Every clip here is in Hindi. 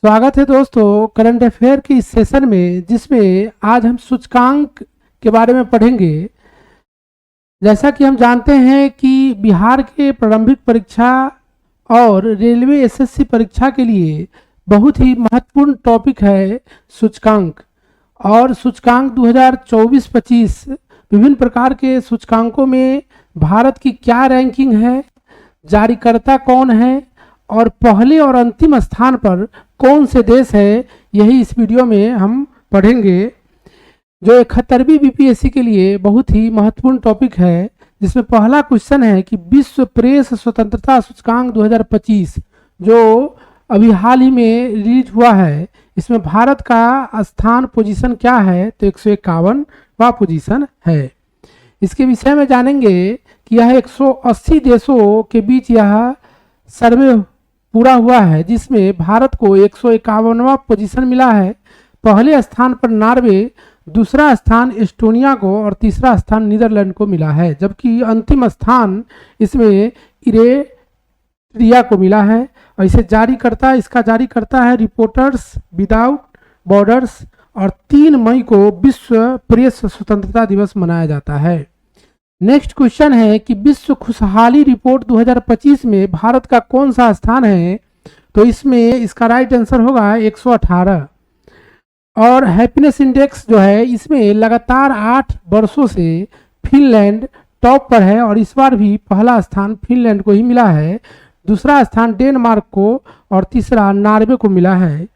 स्वागत है दोस्तों करंट अफेयर के इस सेशन में, जिसमें आज हम सूचकांक के बारे में पढ़ेंगे। जैसा कि हम जानते हैं कि बिहार के प्रारंभिक परीक्षा और रेलवे एसएससी परीक्षा के लिए बहुत ही महत्वपूर्ण टॉपिक है सूचकांक। और सूचकांक 2024-25 विभिन्न प्रकार के सूचकांकों में भारत की क्या रैंकिंग है, जारीकर्ता कौन है और पहले और अंतिम स्थान पर कौन से देश है, यही इस वीडियो में हम पढ़ेंगे। जो 71वीं बीपीएससी के लिए बहुत ही महत्वपूर्ण टॉपिक है, जिसमें पहला क्वेश्चन है कि विश्व प्रेस स्वतंत्रता सूचकांक 2025 जो अभी हाल ही में रिलीज हुआ है, इसमें भारत का स्थान पोजीशन क्या है, तो 151वां पोजीशन है। इसके विषय में जानेंगे कि यह 180 देशों के बीच यह सर्वे पूरा हुआ है, जिसमें भारत को 151वां पोजीशन मिला है। पहले स्थान पर नॉर्वे, दूसरा स्थान एस्टोनिया को और तीसरा स्थान नीदरलैंड को मिला है, जबकि अंतिम स्थान इसमें इरेट्रिया को मिला है। और इसे इसका जारी करता है रिपोर्टर्स विदाउट बॉर्डर्स। और 3 मई को विश्व प्रेस स्वतंत्रता दिवस मनाया जाता है। नेक्स्ट क्वेश्चन है कि विश्व खुशहाली रिपोर्ट 2025 में भारत का कौन सा स्थान है, तो इसमें इसका राइट आंसर होगा 118। और हैप्पीनेस इंडेक्स जो है, इसमें लगातार 8 वर्षों से फिनलैंड टॉप पर है और इस बार भी पहला स्थान फिनलैंड को ही मिला है, दूसरा स्थान डेनमार्क को और तीसरा नॉर्वे को मिला है।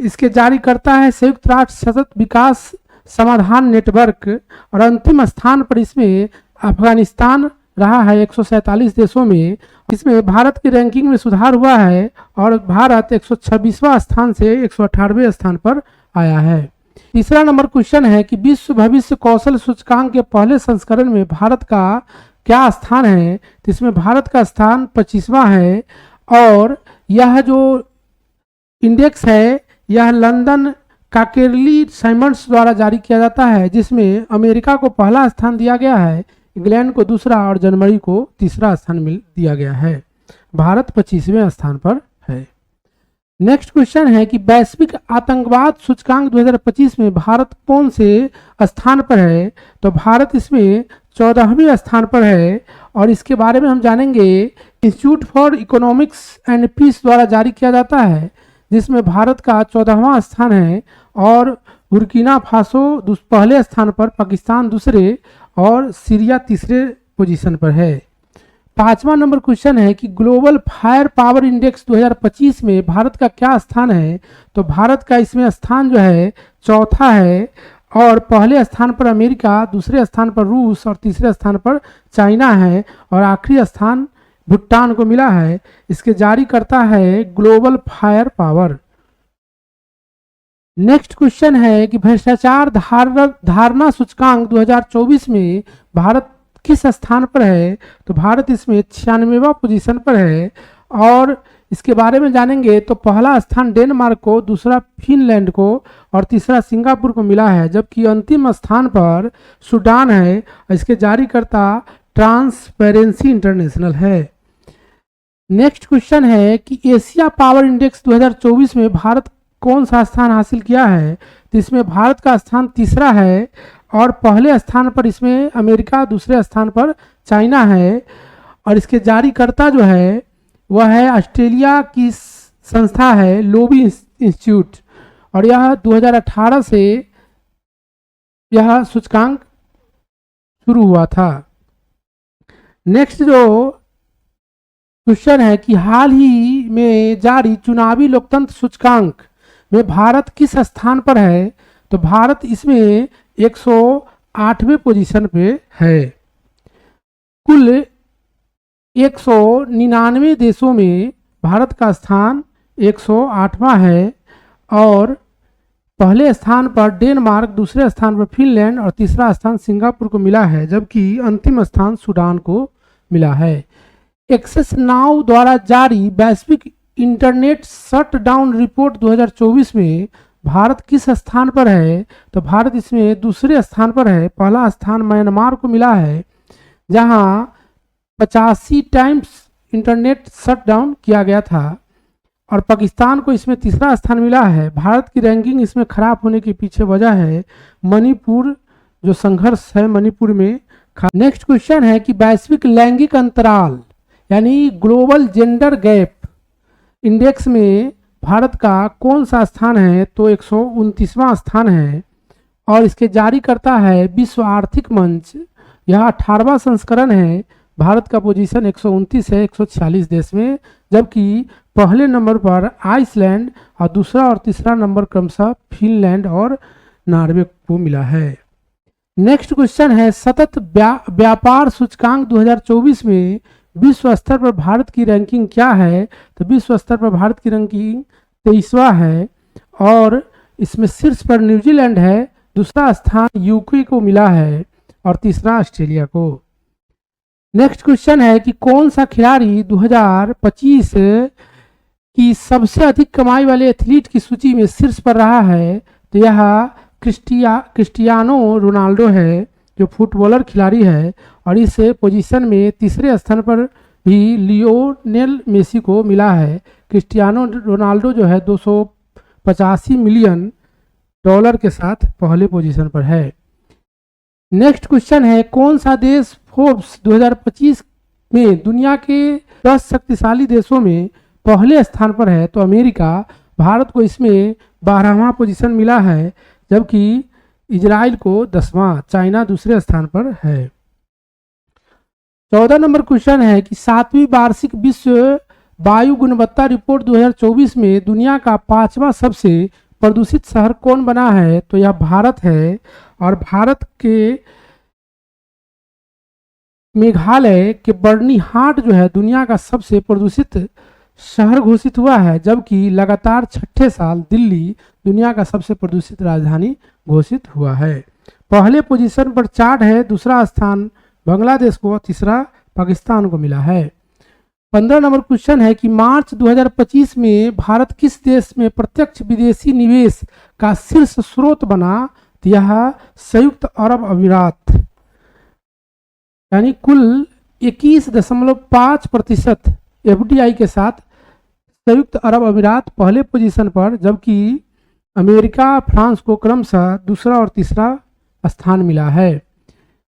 इसके जारी करता है संयुक्त राष्ट्र सतत विकास समाधान नेटवर्क। और अंतिम स्थान पर इसमें अफगानिस्तान रहा है 147 देशों में। इसमें भारत की रैंकिंग में सुधार हुआ है और भारत 126वां स्थान से 118वें स्थान पर आया है। तीसरा नंबर क्वेश्चन है कि विश्व भविष्य कौशल सूचकांक के पहले संस्करण में भारत का क्या स्थान है, तो इसमें भारत का स्थान 25वां है। और यह जो इंडेक्स है, यह लंदन काकेरली साइमंड्स द्वारा जारी किया जाता है, जिसमें अमेरिका को पहला स्थान दिया गया है, इंग्लैंड को दूसरा और जर्मनी को तीसरा स्थान दिया गया है। भारत 25वें स्थान पर है। नेक्स्ट क्वेश्चन है कि वैश्विक आतंकवाद सूचकांक 2025 में भारत कौन से स्थान पर है, तो भारत इसमें 14वें स्थान पर है। और इसके बारे में हम जानेंगे। Institute for economics and peace द्वारा जारी किया जाता है, जिसमें भारत का 14वां स्थान है और बुर्किना फासो पहले स्थान पर, पाकिस्तान दूसरे और सीरिया तीसरे पोजीशन पर है। 5वां नंबर क्वेश्चन है कि ग्लोबल फायर पावर इंडेक्स 2025 में भारत का क्या स्थान है, तो भारत का इसमें स्थान जो है 4था है और पहले स्थान पर अमेरिका, दूसरे स्थान पर रूस और तीसरे स्थान पर चाइना है और आखिरी स्थान भूटान को मिला है। इसके जारी करता है global fire power. Next question है कि भ्रष्टाचार धारणा सूचकांक 2024 में भारत किस स्थान पर है, तो भारत इसमें 96वां पोजीशन पर है। और इसके बारे में जानेंगे तो पहला स्थान डेनमार्क को, दूसरा फिनलैंड को और तीसरा सिंगापुर को मिला है, जबकि अंतिम स्थान पर सूडान है। इसके जारीकर्ता ट्रांसपेरेंसी इंटरनेशनल है। नेक्स्ट क्वेश्चन है कि एशिया पावर इंडेक्स 2024 में भारत कौन सा स्थान हासिल किया है, तो इसमें भारत का स्थान तीसरा है और पहले स्थान पर इसमें अमेरिका, दूसरे स्थान पर चाइना है। और इसके जारीकर्ता जो है वह है ऑस्ट्रेलिया की संस्था है लोबी इंस्टीट्यूट और यह 2018 से यह सूचकांक शुरू हुआ था। नेक्स्ट जो क्वेश्चन है कि हाल ही में जारी चुनावी लोकतंत्र सूचकांक में भारत किस स्थान पर है, तो भारत इसमें 108वें पोजीशन पे है। कुल 199 देशों में भारत का स्थान 108वां है और पहले स्थान पर डेनमार्क, दूसरे स्थान पर फिनलैंड और तीसरा स्थान सिंगापुर को मिला है, जबकि अंतिम स्थान सूडान को मिला है। एक्सेस नाउ द्वारा जारी वैश्विक इंटरनेट शटडाउन रिपोर्ट 2024 में भारत किस स्थान पर है, तो भारत इसमें दूसरे स्थान पर है। पहला स्थान म्यांमार को मिला है, जहां 85 टाइम्स इंटरनेट शटडाउन किया गया था और पाकिस्तान को इसमें तीसरा स्थान मिला है। भारत की रैंकिंग इसमें खराब होने के पीछे वजह है मणिपुर, जो संघर्ष है मणिपुर में। नेक्स्ट क्वेश्चन है कि वैश्विक लैंगिक अंतराल यानी ग्लोबल जेंडर गैप इंडेक्स में भारत का कौन सा स्थान है? तो 129वां स्थान है और इसके जारी करता है विश्व आर्थिक मंच। यह 18वां संस्करण है। भारत का पोजीशन 129 है 146 देश में, जबकि पहले नंबर पर आइसलैंड और दूसरा और तीसरा नंबर क्रमशः फिनलैंड और नॉर्वे को मिला है। नेक्स्ट क्वेश्चन है सतत व्यापार सूचकांक 2024 में विश्व स्तर पर भारत की रैंकिंग क्या है? तो विश्व स्तर पर भारत की रैंकिंग 23वां है और इसमें शीर्ष पर न्यूजीलैंड है, दूसरा स्थान यूके को मिला है और तीसरा ऑस्ट्रेलिया को। नेक्स्ट क्वेश्चन है कि कौन सा खिलाड़ी 2025 की सबसे अधिक कमाई वाले एथलीट की सूची में शीर्ष पर रहा है? तो यह क्रिस्टियानो रोनाल्डो है, जो फुटबॉलर खिलाड़ी है और इस पोजीशन में तीसरे स्थान पर भी लियोनेल मेसी को मिला है। क्रिस्टियानो रोनाल्डो जो है 285 मिलियन डॉलर के साथ पहले पोजीशन पर है। नेक्स्ट क्वेश्चन है कौन सा देश फोर्ब्स 2025 में दुनिया के 10 शक्तिशाली देशों में पहले स्थान पर है? तो अमेरिका। भारत को इसमें 12वां पोजीशन मिला है, जबकि इजराइल को 10वां, चाइना दूसरे स्थान पर है। 14 नंबर क्वेश्चन है कि 7वीं वार्षिक विश्व वायु गुणवत्ता रिपोर्ट 2024 में दुनिया का 5वां सबसे प्रदूषित शहर कौन बना है? तो यह भारत है और भारत के मेघालय के बर्निहाट जो है दुनिया का सबसे प्रदूषित शहर घोषित हुआ है, जबकि लगातार छठे साल दिल्ली दुनिया का सबसे प्रदूषित राजधानी घोषित हुआ है। पहले पोजीशन पर चाड है, दूसरा स्थान बांग्लादेश को, तीसरा पाकिस्तान को मिला है। 15 नंबर क्वेश्चन है कि मार्च 2025 में भारत किस देश में प्रत्यक्ष विदेशी निवेश का शीर्ष स्रोत बना? तो यह संयुक्त अरब अमीरात, यानी कुल 21.5% FDI के साथ संयुक्त अरब अमीरात पहले पोजीशन पर, जबकि अमेरिका फ्रांस को क्रमशः दूसरा और तीसरा स्थान मिला है।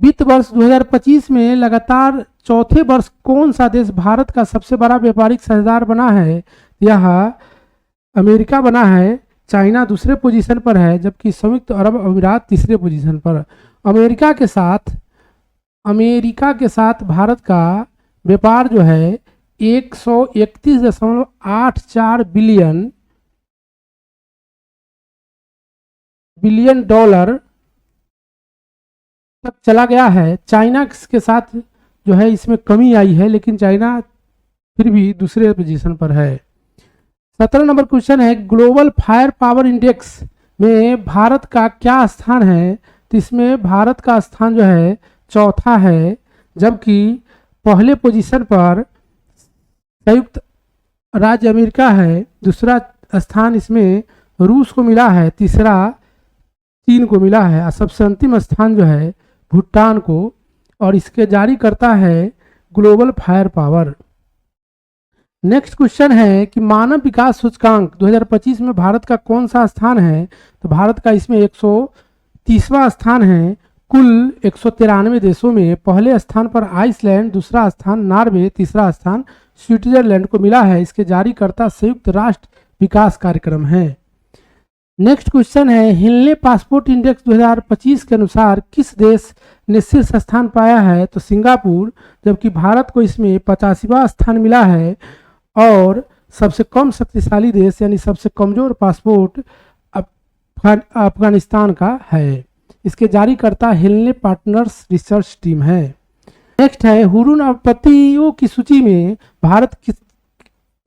वित्त वर्ष 2025 में लगातार चौथे वर्ष कौन सा देश भारत का सबसे बड़ा व्यापारिक साझेदार बना है? यह अमेरिका बना है, चाइना दूसरे पोजीशन पर है, जबकि संयुक्त अरब अमीरात तीसरे पोजीशन पर। अमेरिका के साथ भारत का व्यापार जो है 131.84 बिलियन डॉलर तक चला गया है। चाइना के साथ जो है इसमें कमी आई है, लेकिन चाइना फिर भी दूसरे पोजीशन पर है। 17 नंबर क्वेश्चन है ग्लोबल फायर पावर इंडेक्स में भारत का क्या स्थान है? तो इसमें भारत का स्थान जो है चौथा है, जबकि पहले पोजीशन पर संयुक्त राज्य अमेरिका है, दूसरा स्थान इसमें रूस को मिला है, तीसरा चीन को मिला है और सबसे अंतिम स्थान जो है भूटान को, और इसके जारी करता है global fire power. Next question है कि मानव विकास सूचकांक 2025 में भारत का कौन सा स्थान है? तो भारत का इसमें 130वां स्थान है। कुल 193 देशों में पहले स्थान पर आइसलैंड, दूसरा स्थान नॉर्वे, तीसरा स्थान स्विट्जरलैंड को मिला है। इसके जारीकर्ता संयुक्त राष्ट्र विकास कार्यक्रम है। नेक्स्ट क्वेश्चन है हिलने पासपोर्ट इंडेक्स 2025 के अनुसार किस देश ने शीर्ष स्थान पाया है? तो सिंगापुर, जबकि भारत को इसमें 85वां स्थान मिला है। और सबसे कम शक्तिशाली देश यानी सबसे कमजोर पासपोर्ट अफगानिस्तान का है। इसके जारीकर्ता हिलने पार्टनर्स रिसर्च टीम है। नेक्स्ट है हुरून अरबपतियों की सूची में भारत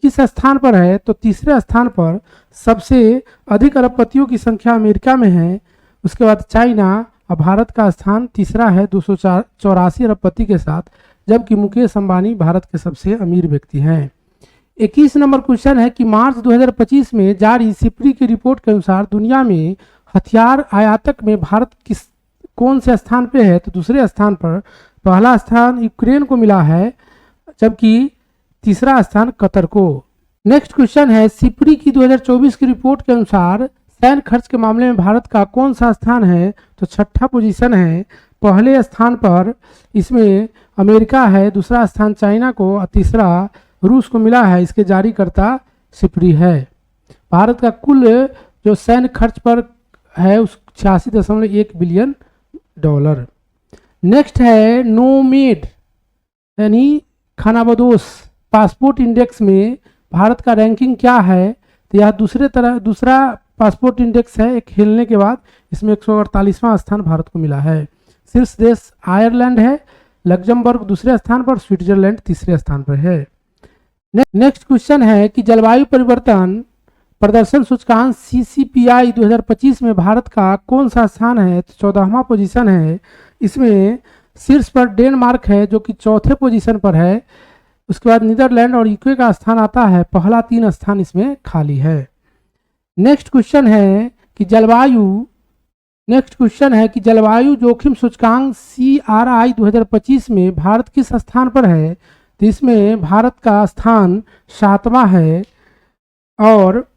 किस स्थान पर है? तो तीसरे स्थान पर। सबसे अधिक अरबपतियों की संख्या अमेरिका में है, उसके बाद चाइना, और भारत का स्थान तीसरा है 284 अरबपति के साथ, जबकि मुकेश अंबानी भारत के सबसे अमीर व्यक्ति हैं। 21 नंबर क्वेश्चन है कि मार्च 2025 में जारी सिप्री की रिपोर्ट के अनुसार दुनिया में हथियार आयातक में भारत कौन से स्थान पे है? तो दूसरे स्थान पर। पहला स्थान यूक्रेन को मिला है, जबकि तीसरा स्थान कतर को। नेक्स्ट क्वेश्चन है, सिपरी की 2024 की रिपोर्ट के अनुसार सैन्य खर्च के मामले में भारत का कौन सा स्थान है? तो छठा पोजीशन है। पहले स्थान पर इसमें अमेरिका है, दूसरा स्थान चाइना को और तीसरा रूस को मिला है। इसके जारीकर्ता सिपरी है। भारत का कुल जो सैन्य खर्च पर है उस 86.1 बिलियन डॉलर। नेक्स्ट है, नोमेड यानी खानाबदोश पासपोर्ट इंडेक्स में भारत का रैंकिंग क्या है? तो यह दूसरा पासपोर्ट इंडेक्स है एक खेलने के बाद। इसमें 148वां स्थान भारत को मिला है। शीर्ष देश आयरलैंड है, लग्जमबर्ग दूसरे स्थान पर, स्विट्जरलैंड तीसरे स्थान पर है। नेक्स्ट क्वेश्चन है कि जलवायु परिवर्तन प्रदर्शन सूचकांक CCPI 2025 में भारत का कौन सा स्थान है? तो 14वां पोजीशन है। इसमें शीर्ष पर डेनमार्क है जो कि चौथे पोजीशन पर है। उसके बाद नीदरलैंड और यूके का स्थान आता है। पहला 3 स्थान इसमें खाली है। नेक्स्ट क्वेश्चन है कि जलवायु जोखिम सूचकांक CRI 2025 में भारत किस स्थान पर है? तो इसमें भारत का स्थान 7वां है और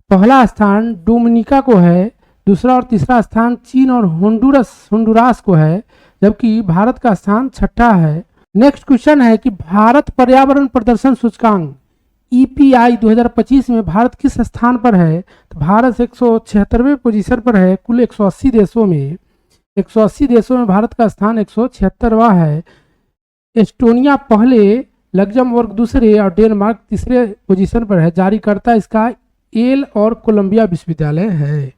पहला स्थान डोमिनिका को है, दूसरा और तीसरा स्थान चीन और होंडुरास को है, जबकि भारत का स्थान 6ठा है। नेक्स्ट क्वेश्चन है कि भारत पर्यावरण प्रदर्शन सूचकांक EPI 2025 में भारत किस स्थान पर है? तो भारत 176वें पोजीशन पर है। कुल 180 देशों में भारत का स्थान 176वां है। एस्टोनिया पहले, लग्जमबर्ग दूसरे और डेनमार्क तीसरे पोजीशन पर है। जारीकर्ता इसका येल और कोलंबिया विश्वविद्यालय है।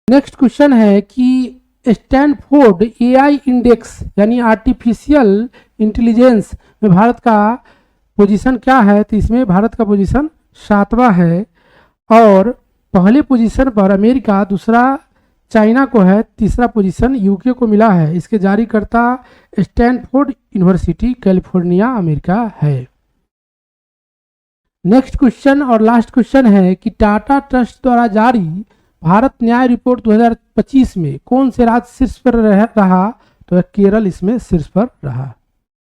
नेक्स्ट क्वेश्चन है कि स्टैनफोर्ड AI इंडेक्स यानी आर्टिफिशियल इंटेलिजेंस में भारत का पोजीशन क्या है? तो इसमें भारत का पोजीशन 7वां है और पहले पोजीशन पर अमेरिका, दूसरा चाइना को है, तीसरा पोजीशन यूके को मिला है। इसके जारीकर्ता स्टैनफोर्ड यूनिवर्सिटी कैलिफोर्निया अमेरिका है। नेक्स्ट क्वेश्चन और लास्ट क्वेश्चन है कि टाटा ट्रस्ट द्वारा जारी भारत न्याय रिपोर्ट 2025 में कौन से राज्य शीर्ष पर रहा? तो केरल इसमें शीर्ष पर रहा।